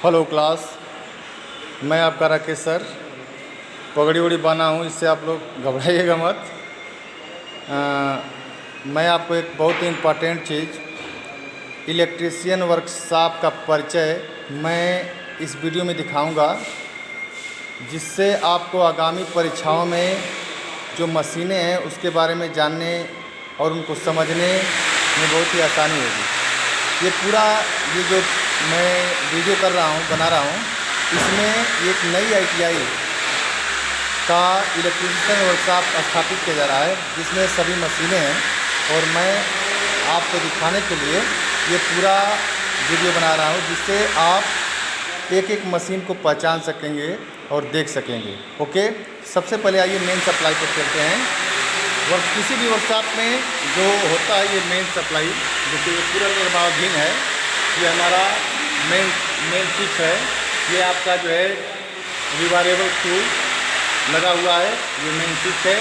Hello class, मैं आपका Rakesh sir. पगड़ी वगड़ी बाना हूँ, इससे आप लोग घबराइएगा मत। मैं आपको एक बहुत ही इम्पॉर्टेंट चीज़ इलेक्ट्रीशियन वर्कशॉप का परिचय मैं इस वीडियो में दिखाऊंगा, जिससे आपको आगामी परीक्षाओं में जो मशीनें हैं उसके बारे में जानने और उनको समझने में बहुत ही आसानी होगी। ये पूरा ये जो मैं वीडियो कर रहा हूँ, बना रहा हूँ, इसमें एक नई ITI का इलेक्ट्रीशियन वर्कशॉप स्थापित किया जा रहा है, जिसमें सभी मशीनें हैं। और मैं आपको दिखाने के लिए ये पूरा वीडियो बना रहा हूँ, जिससे आप एक एक मशीन को पहचान सकेंगे और देख सकेंगे। ओके, सबसे पहले आइए मेन सप्लाई पर चलते हैं। किसी भी वर्कशॉप में जो होता है ये मेन सप्लाई, जो कि पूरा निर्माणाधीन है, ये हमारा मेन स्विच है। ये आपका जो है रिवारेबल टूल लगा हुआ है, ये मेन स्विच है।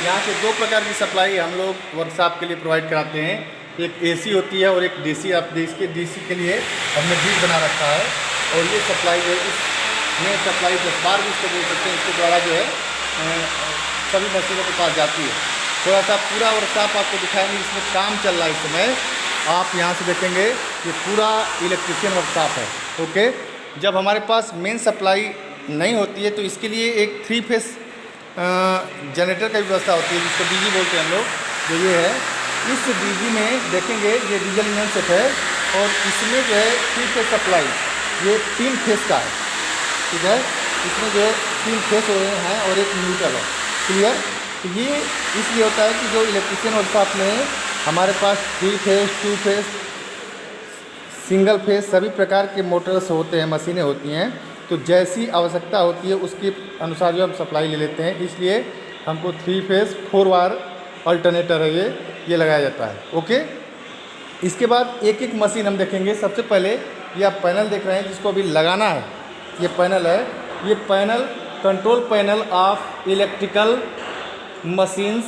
यहाँ से दो प्रकार की सप्लाई हम लोग वर्कशॉप के लिए प्रोवाइड कराते हैं। एक AC होती है और एक DC। आप इसके DC के लिए हमने डिश बना रखा है, और ये सप्लाई जो है इस मेन सप्लाई 10 बार भी इसको बोल सकते हैं, इसके द्वारा जो है सभी मशीनों के पास जाती है। थोड़ा सा पूरा वर्कशॉप आपको दिखाएंगे, इसमें काम चल रहा है इस समय। आप यहाँ से देखेंगे ये पूरा इलेक्ट्रीशियन वर्कशॉप है। ओके, जब हमारे पास मेन सप्लाई नहीं होती है तो इसके लिए एक 3 फेस जनरेटर की व्यवस्था होती है, जिसको DG बोलते हैं हम लोग। जो ये है, इस DG में देखेंगे ये डीजल इंजन सेट है, और इसमें जो है 3 फेस सप्लाई ये 3 फेस का है। ठीक है, इसमें जो है 3 फेस हो रहे हैं और एक न्यूट्रल है। क्लियर? तो ये इसलिए होता है कि जो इलेक्ट्रीशियन वर्कशॉप में हमारे पास 3 फेस, 2 फेस, सिंगल फेस सभी प्रकार के मोटर्स होते हैं, मशीनें होती हैं। तो जैसी आवश्यकता होती है उसके अनुसार जो हम सप्लाई ले लेते हैं, इसलिए हमको 3 फेस 4 वायर अल्टरनेटर है ये लगाया जाता है। ओके, इसके बाद एक एक मशीन हम देखेंगे। सबसे पहले ये आप पैनल देख रहे हैं, जिसको अभी लगाना है। ये पैनल है, ये panel control panel of electrical machines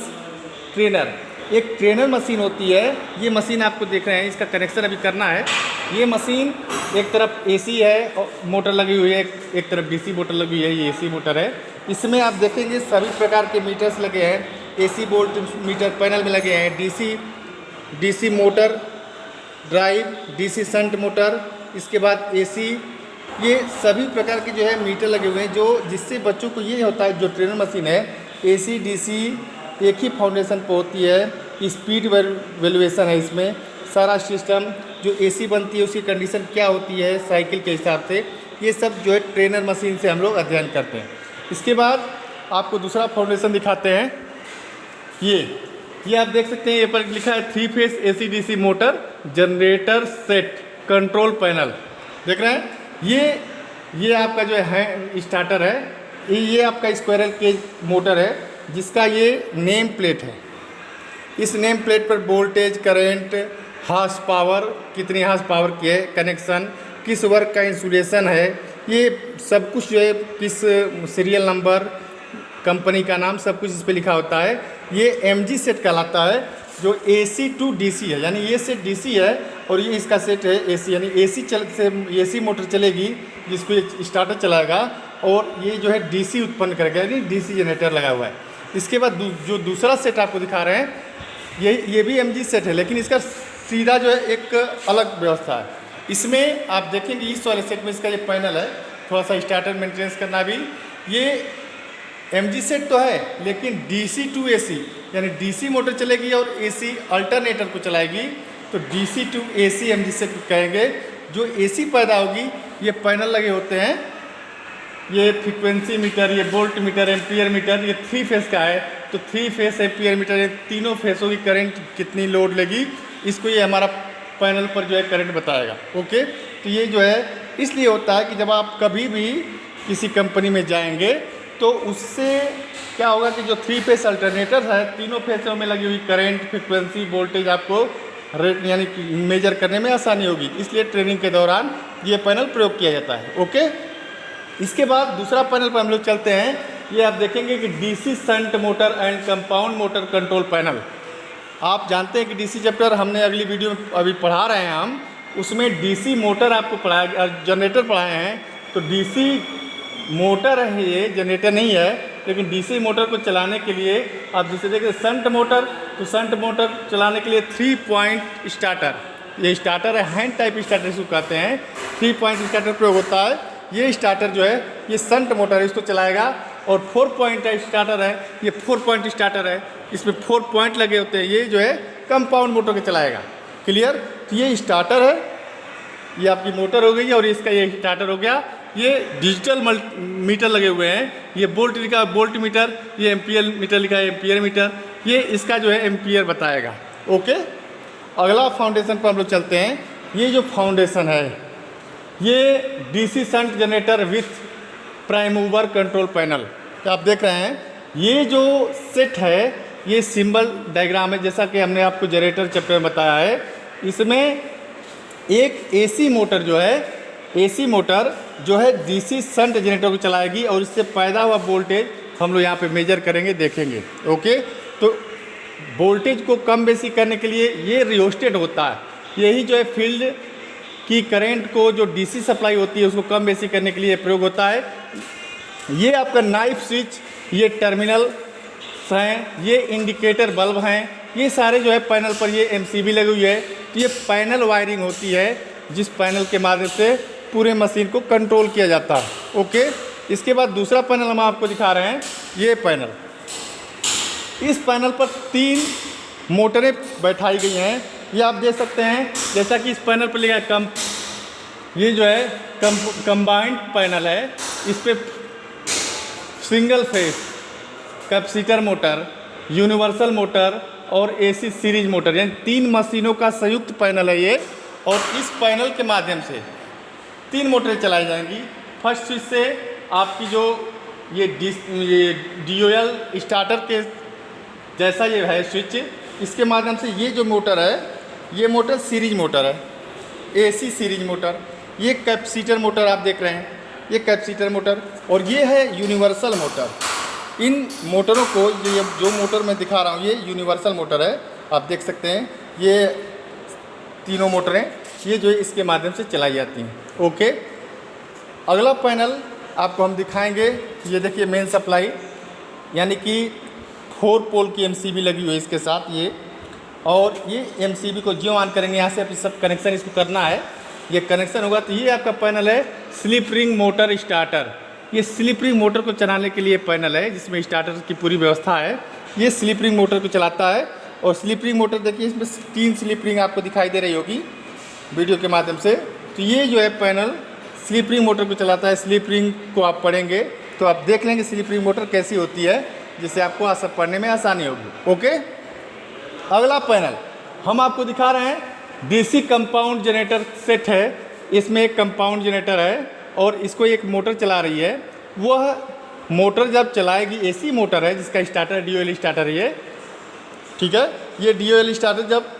trainer. एक ट्रेनर मशीन होती है, ये मशीन आपको देख रहे हैं, इसका कनेक्शन अभी करना है। ये मशीन एक तरफ AC है और मोटर लगी हुई है, एक तरफ DC मोटर लगी हुई है, ये AC मोटर है। इसमें आप देखेंगे सभी प्रकार के मीटर्स लगे हैं। AC वोल्ट मीटर पैनल में लगे हैं, DC motor drive, DC shunt motor, इसके बाद AC, ये सभी प्रकार के जो है मीटर लगे हुए हैं, जो जिससे बच्चों को ये होता है, जो ट्रेनर मशीन है AC DC एक ही फाउंडेशन पर होती है। स्पीड वैल्यूएशन है इसमें, सारा सिस्टम जो AC बनती है उसकी कंडीशन क्या होती है साइकिल के हिसाब से, ये सब जो है ट्रेनर मशीन से हम लोग अध्ययन करते हैं। इसके बाद आपको दूसरा फाउंडेशन दिखाते हैं। ये आप देख सकते हैं, ये पर लिखा है 3 face AC DC motor generator set control panel. देख रहे हैं, ये आपका जो है स्टार्टर है। ये आपका स्क्वायरल केज मोटर है, जिसका ये नेम प्लेट है। इस नेम प्लेट पर वोल्टेज, करंट, हार्स पावर, कितनी हार्स पावर की है, कनेक्शन, किस वर्क का इंसुलेशन है, ये सब कुछ जो है, किस सीरियल नंबर, कंपनी का नाम, सब कुछ इस पर लिखा होता है। ये MG सेट कहलाता है, जो AC to DC है, यानी ये सेट DC है और ये इसका सेट है AC, यानी AC मोटर चलेगी, जिसको स्टार्टर चलाएगा, और ये जो है DC उत्पन्न करेगा, यानी DC जनरेटर लगा हुआ है। इसके बाद जो दूसरा सेट आपको दिखा रहे हैं, ये भी MG सेट है, लेकिन इसका सीधा जो है एक अलग व्यवस्था है। इसमें आप देखेंगे इस वाले सेट में इसका ये पैनल है, थोड़ा सा स्टार्टर मेंटेनेंस करना भी। ये MG सेट तो है, लेकिन DC to AC, यानी DC मोटर चलेगी और AC अल्टरनेटर को चलाएगी, तो DC to AC MG set कहेंगे। जो AC पैदा होगी, ये पैनल लगे होते हैं, ये फ्रीक्वेंसी मीटर, ये वोल्ट मीटर, एम्पियर मीटर, ये 3 फेस का है, तो 3 फेस एम्पियर मीटर, ये तीनों फेसों की करंट कितनी लोड लेगी, इसको ये हमारा पैनल पर जो है करंट बताएगा। ओके, तो ये जो है इसलिए होता है कि जब आप कभी भी किसी कंपनी में जाएंगे तो उससे क्या होगा कि जो 3 फेस अल्टरनेटर है, तीनों फेसों में लगी हुई करंट, फ्रिक्वेंसी, वोल्टेज आपको रेट यानी मेजर करने में आसानी होगी। इसलिए ट्रेनिंग के दौरान ये पैनल प्रयोग किया जाता है। ओके, इसके बाद दूसरा पैनल पर हम लोग चलते हैं। ये आप देखेंगे कि DC shunt motor and compound motor control panel. आप जानते हैं कि DC चैप्टर हमने अगली वीडियो में अभी पढ़ा रहे हैं हम, उसमें डीसी मोटर आपको पढ़ाया, जनरेटर पढ़ाए हैं। तो डीसी मोटर है, ये जनरेटर नहीं है, लेकिन डीसी मोटर को चलाने के लिए आप जैसे देखें शंट मोटर, तो शंट मोटर चलाने के लिए 3 पॉइंट स्टार्टर, ये स्टार्टर है, हैंड टाइप स्टार्टर इसको कहते हैं। 3 पॉइंट स्टार्टर प्रयोग होता है। ये स्टार्टर जो है ये शंट मोटर है, इसको चलाएगा। और 4 पॉइंट स्टार्टर है, ये 4 पॉइंट स्टार्टर है, इसमें 4 पॉइंट लगे होते हैं, ये जो है कंपाउंड मोटर को चलाएगा। क्लियर? तो ये स्टार्टर है, ये आपकी मोटर हो गई और इसका ये स्टार्टर हो गया। ये डिजिटल मीटर लगे हुए हैं, ये वोल्ट लिखा है वोल्ट मीटर, ये एम्पियर मीटर लिखा है एम्पियर मीटर, ये इसका जो है एम्पियर बताएगा। ओके, अगला फाउंडेशन पर हम लोग चलते हैं। ये जो फाउंडेशन है ये DC shunt generator with prime mover control panel, तो आप देख रहे हैं ये जो सेट है ये सिंबल डायग्राम है, जैसा कि हमने आपको जनरेटर चैप्टर में बताया है। इसमें एक एसी मोटर जो है, एसी मोटर जो है डीसी शंट जनरेटर को चलाएगी और इससे पैदा हुआ वोल्टेज हम लोग यहाँ पे मेजर करेंगे, देखेंगे। ओके, तो वोल्टेज को कम बेसी करने के लिए ये रियोस्टेट होता है, यही जो है फील्ड की करंट को जो डीसी सप्लाई होती है उसको कम बेसी करने के लिए प्रयोग होता है। ये आपका नाइफ स्विच, ये टर्मिनल हैं, ये इंडिकेटर बल्ब हैं, ये सारे जो है पैनल पर ये एमसीबी लगी हुई है। तो ये पैनल वायरिंग होती है जिस पैनल के माध्यम से पूरे मशीन को कंट्रोल किया जाता है। ओके, इसके बाद दूसरा पैनल हम आपको दिखा रहे हैं, ये पैनल। इस पैनल पर 3 मोटरें बैठाई गई हैं, ये आप देख सकते हैं। जैसा कि इस पैनल पर लिखा है ये जो है कंबाइंड पैनल है, इस पर single phase capacitor motor, universal motor और एसी सीरीज मोटर, यानी 3 मशीनों का संयुक्त पैनल है ये। और इस पैनल के माध्यम से 3 मोटरें चलाई जाएंगी। फर्स्ट स्विच से आपकी जो ये DOL स्टार्टर के जैसा ये है स्विच, इसके माध्यम से ये जो मोटर है ये मोटर सीरीज मोटर है, एसी सीरीज मोटर। ये कैपेसिटर मोटर आप देख रहे हैं, ये कैपेसिटर मोटर, और ये है यूनिवर्सल मोटर। इन मोटरों को जो मोटर मैं दिखा रहा हूँ ये यूनिवर्सल मोटर है, आप देख सकते हैं। ये तीनों मोटरें ये जो है इसके माध्यम से चलाई जाती हैं। ओके, अगला पैनल आपको हम दिखाएंगे, ये देखिए मेन सप्लाई, यानी कि 4 पोल की एमसीबी लगी हुई है इसके साथ ये। और ये एमसीबी को ज्यों ऑन करेंगे, यहाँ से आप सब कनेक्शन इसको करना है, ये कनेक्शन होगा। तो ये आपका पैनल है स्लिप रिंग मोटर स्टार्टर। ये स्लिप रिंग मोटर को चलाने के लिए पैनल है जिसमें स्टार्टर की पूरी व्यवस्था है। ये स्लिप रिंग मोटर को चलाता है। और स्लिप रिंग मोटर देखिए इसमें 3 स्लिप रिंग आपको दिखाई दे रही होगी वीडियो के माध्यम से। तो ये जो है पैनल स्लिप रिंग मोटर को चलाता है। स्लिप रिंग को आप पढ़ेंगे तो आप देख लेंगे स्लिप रिंग मोटर कैसी होती है, जिससे आपको पढ़ने में आसानी होगी। ओके, अगला पैनल हम आपको दिखा रहे हैं डीसी कंपाउंड जनरेटर सेट है। इसमें एक कंपाउंड जनरेटर है और इसको एक मोटर चला रही है। वह मोटर जब चलाएगी, एसी मोटर है जिसका स्टार्टर DOL स्टार्टर है ये, ठीक है। ये DOL स्टार्टर जब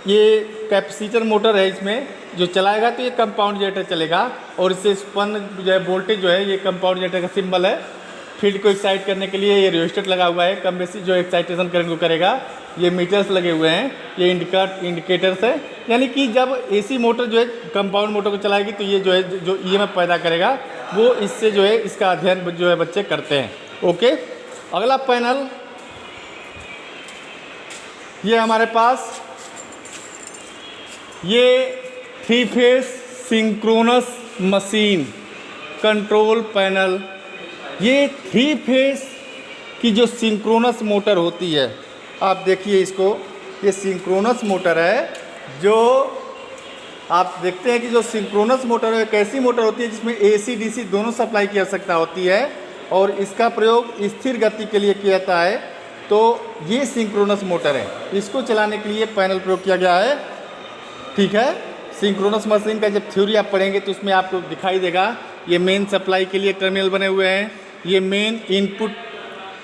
ये कैपेसिटर मोटर है इसमें जो चलाएगा तो ये कंपाउंड जनरेटर चलेगा। और इससे उत्पन्न जो है वोल्टेज जो है, ये कंपाउंड जनरेटर का सिंबल है। फील्ड को एक्साइट करने के लिए ये रियोस्टेट लगा हुआ है, कम बेसी जो एक्साइटेशन करंट को करेगा। ये मीटर्स लगे हुए हैं, ये इंडिकेटर्स है, यानी कि जब एसी मोटर जो है कंपाउंड मोटर को चलाएगी तो ये जो है जो EMF पैदा करेगा वो इससे जो है इसका अध्ययन जो है बच्चे करते हैं। ओके, अगला पैनल ये हमारे पास ये 3 phase synchronous machine control panel. ये 3 फेज की जो सिंक्रोनस मोटर होती है, आप देखिए इसको, ये सिंक्रोनस मोटर है। जो आप देखते हैं कि जो सिंक्रोनस मोटर है कैसी मोटर होती है जिसमें AC DC दोनों सप्लाई की आवश्यकता होती है और इसका प्रयोग स्थिर गति के लिए किया जाता है। तो ये सिंक्रोनस मोटर है, इसको चलाने के लिए पैनल प्रयोग किया गया है, ठीक है। सिंक्रोनस मशीन का जब थ्योरी आप पढ़ेंगे तो उसमें आपको दिखाई देगा। ये मेन सप्लाई के लिए टर्मिनल बने हुए हैं, ये मेन इनपुट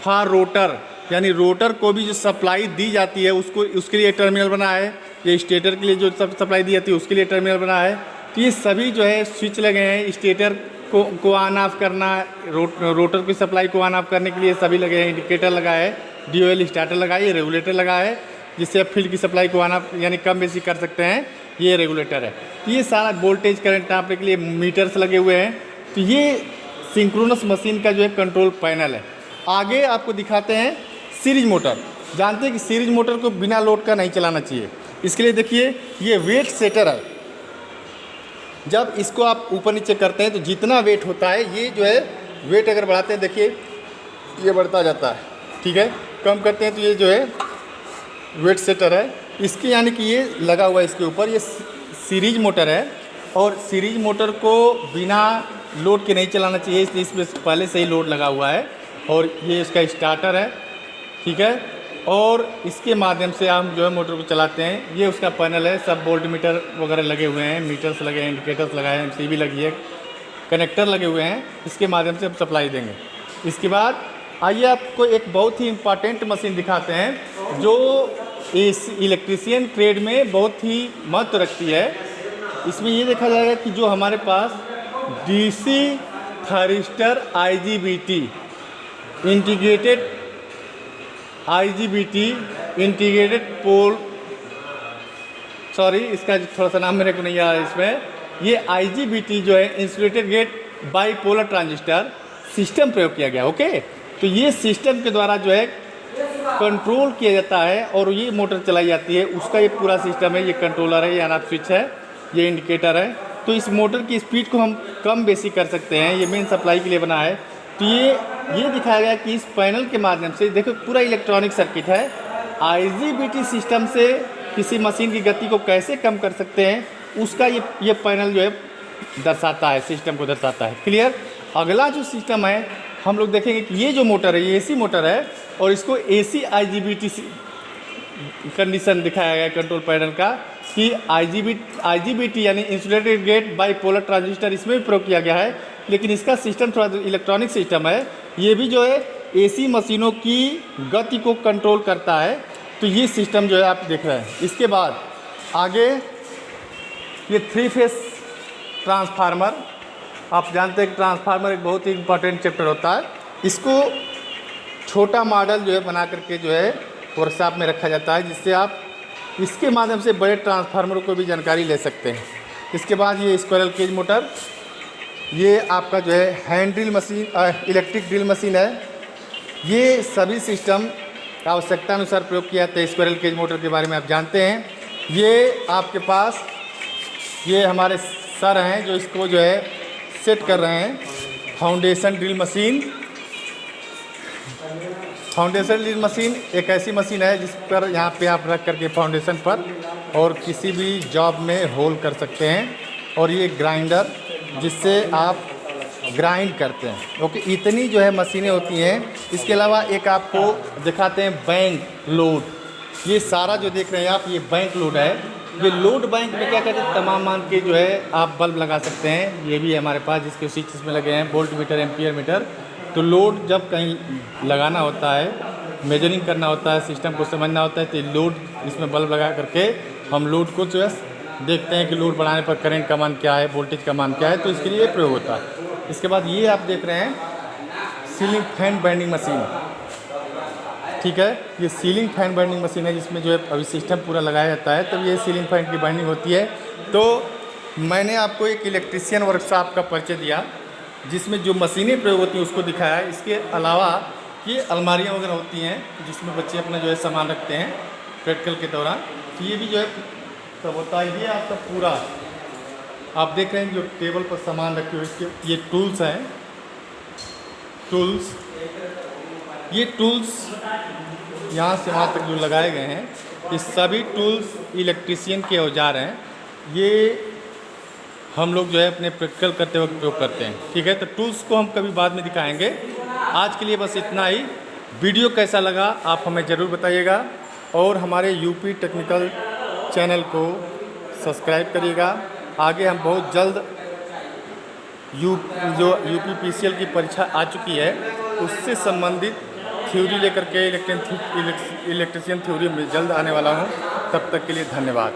फॉर रोटर, यानी रोटर को भी जो सप्लाई दी जाती है उसके लिए टर्मिनल बना है। ये स्टेटर के लिए जो सप्लाई दी जाती है उसके लिए टर्मिनल बना है। तो ये सभी जो है स्विच लगे हैं, स्टेटर को ऑन ऑफ करना, रोटर की सप्लाई को ऑन ऑफ करने के लिए सभी लगे हैं। इंडिकेटर लगा है, DOL स्टार्टर लगा है, रेगुलेटर लगा है, जिससे आप फील्ड की सप्लाई को ऑन ऑफ यानी कम बेसी कर सकते हैं। ये रेगुलेटर है। तो ये सारा वोल्टेज करंट नापने के लिए मीटर्स लगे हुए हैं। तो ये सिंक्रोनस मशीन का जो है कंट्रोल पैनल है। आगे आपको दिखाते हैं सीरीज मोटर। जानते हैं कि सीरीज मोटर को बिना लोड का नहीं चलाना चाहिए। इसके लिए देखिए ये वेट सेटर है। जब इसको आप ऊपर नीचे करते हैं तो जितना वेट होता है, ये जो है वेट अगर बढ़ाते हैं, देखिए ये बढ़ता जाता है, ठीक है। कम करते हैं तो ये जो है वेट सेटर है इसके, यानी कि ये लगा हुआ है इसके ऊपर। ये सीरीज मोटर है और सीरीज मोटर को बिना लोड के नहीं चलाना चाहिए, इसलिए इसमें पहले से ही लोड लगा हुआ है। और ये इसका स्टार्टर है, ठीक है। और इसके माध्यम से हम जो है मोटर को चलाते हैं। ये उसका पैनल है, सब वोल्ट मीटर वगैरह लगे हुए हैं, मीटर्स लगे हैं, इंडिकेटर्स लगाए हैं, MCB लगी है, कनेक्टर लगे हुए हैं। इसके माध्यम से हम सप्लाई देंगे। इसके बाद आइए आपको एक बहुत ही इम्पॉर्टेंट मशीन दिखाते हैं जो इस इलेक्ट्रीशियन ट्रेड में बहुत ही महत्व रखती है। इसमें ये देखा जाएगा कि जो हमारे पास DC थर्स्टर IGBT इंटीग्रेटेड पोल, सॉरी इसका थोड़ा सा नाम मेरे को नहीं आ रहा है इसमें। ये IGBT जो है insulated gate bipolar transistor system प्रयोग किया गया, ओके। तो ये सिस्टम के द्वारा जो है कंट्रोल किया जाता है और ये मोटर चलाई जाती है। उसका ये पूरा सिस्टम है। ये कंट्रोलर है, ये ऑन ऑफ स्विच है, ये इंडिकेटर है। तो इस मोटर की स्पीड को हम कम बेसी कर सकते हैं। ये मेन सप्लाई के लिए बना है। तो ये दिखाया गया कि इस पैनल के माध्यम से, देखो पूरा इलेक्ट्रॉनिक सर्किट है, IGBT सिस्टम से किसी मशीन की गति को कैसे कम कर सकते हैं उसका ये पैनल जो है दर्शाता है, सिस्टम को दर्शाता है। क्लियर। अगला जो सिस्टम है हम लोग देखेंगे कि ये जो मोटर है ये AC मोटर है और इसको AC IGBT कंडीशन दिखाया गया कंट्रोल पैनल का कि IGBT यानी इंसुलेटेड गेट बाईपोलर ट्रांजिस्टर इसमें भी प्रयोग किया गया है। लेकिन इसका सिस्टम थोड़ा इलेक्ट्रॉनिक सिस्टम है। ये भी जो है AC मशीनों की गति को कंट्रोल करता है। तो ये सिस्टम जो है आप देख रहे हैं। इसके बाद आगे ये 3 फेस ट्रांसफार्मर। आप जानते हैं कि ट्रांसफार्मर एक बहुत ही इंपॉर्टेंट चैप्टर होता है। इसको छोटा मॉडल जो है बना करके जो है वर्कशॉप में रखा जाता है, जिससे आप इसके माध्यम से बड़े ट्रांसफार्मर को भी जानकारी ले सकते हैं। इसके बाद ये स्क्विरल केज मोटर, ये आपका जो है hand drill machine, electric drill machine है। ये सभी सिस्टम आवश्यकता अनुसार प्रयोग किया जाता है। स्क्विरल केज मोटर के बारे में आप जानते हैं। ये आपके पास ये हमारे सर हैं जो इसको जो है सेट कर रहे हैं। फाउंडेशन ड्रिल मशीन एक ऐसी मशीन है जिस पर यहाँ पे आप रख करके फाउंडेशन पर और किसी भी जॉब में होल कर सकते हैं। और ये ग्राइंडर जिससे आप ग्राइंड करते हैं, ओके। इतनी जो है मशीनें होती हैं। इसके अलावा एक आपको दिखाते हैं बैंक लोड। ये सारा जो देख रहे हैं आप, ये बैंक लोड है। ये लोड बैंक में क्या कहते हैं, तमाम मान के जो है आप बल्ब लगा सकते हैं। ये भी है हमारे पास जिसके स्विच इसमें लगे हैं, वोल्ट मीटर, एम्पियर मीटर। तो लोड जब कहीं लगाना होता है, मेजरिंग करना होता है, सिस्टम को समझना होता है, तो लोड इसमें बल्ब लगा करके हम लोड को जो है देखते हैं कि लोड बढ़ाने पर करंट का मान क्या है, वोल्टेज का मान क्या है। तो इसके लिए ये प्रयोग होता है। इसके बाद ये आप देख रहे हैं सीलिंग फैन बाइंडिंग मशीन, ठीक है। ये सीलिंग फैन बाइंडिंग मशीन है जिसमें जो है अभी सिस्टम पूरा लगाया जाता है, तब ये सीलिंग फैन की बाइंडिंग होती है। तो मैंने आपको एक इलेक्ट्रीशियन वर्कशॉप का परिचय दिया जिसमें जो मशीनें प्रयोग होती हैं उसको दिखाया। इसके अलावा ये अलमारियाँ वगैरह होती हैं जिसमें बच्चे अपना जो है सामान रखते हैं प्रैक्टिकल के दौरान। तो ये भी जो है तब होता है। ये आपका पूरा आप देख रहे हैं जो टेबल पर सामान रखे हुए, इसके ये टूल्स हैं। ये टूल्स यहाँ से वहाँ तक जो लगाए गए हैं, ये सभी टूल्स इलेक्ट्रीशियन के औजार हैं। ये हम लोग जो है अपने प्रैक्टिकल करते वक्त उपयोग करते हैं, ठीक है। तो टूल्स को हम कभी बाद में दिखाएंगे। आज के लिए बस इतना ही। वीडियो कैसा लगा आप हमें ज़रूर बताइएगा और हमारे यूपी टेक्निकल चैनल को सब्सक्राइब करिएगा। आगे हम बहुत जल्द जो यूपी PCL की परीक्षा आ चुकी है उससे संबंधित थ्योरी लेकर के इलेक्ट्रिशियन थ्योरी में जल्द आने वाला हूँ। तब तक के लिए धन्यवाद।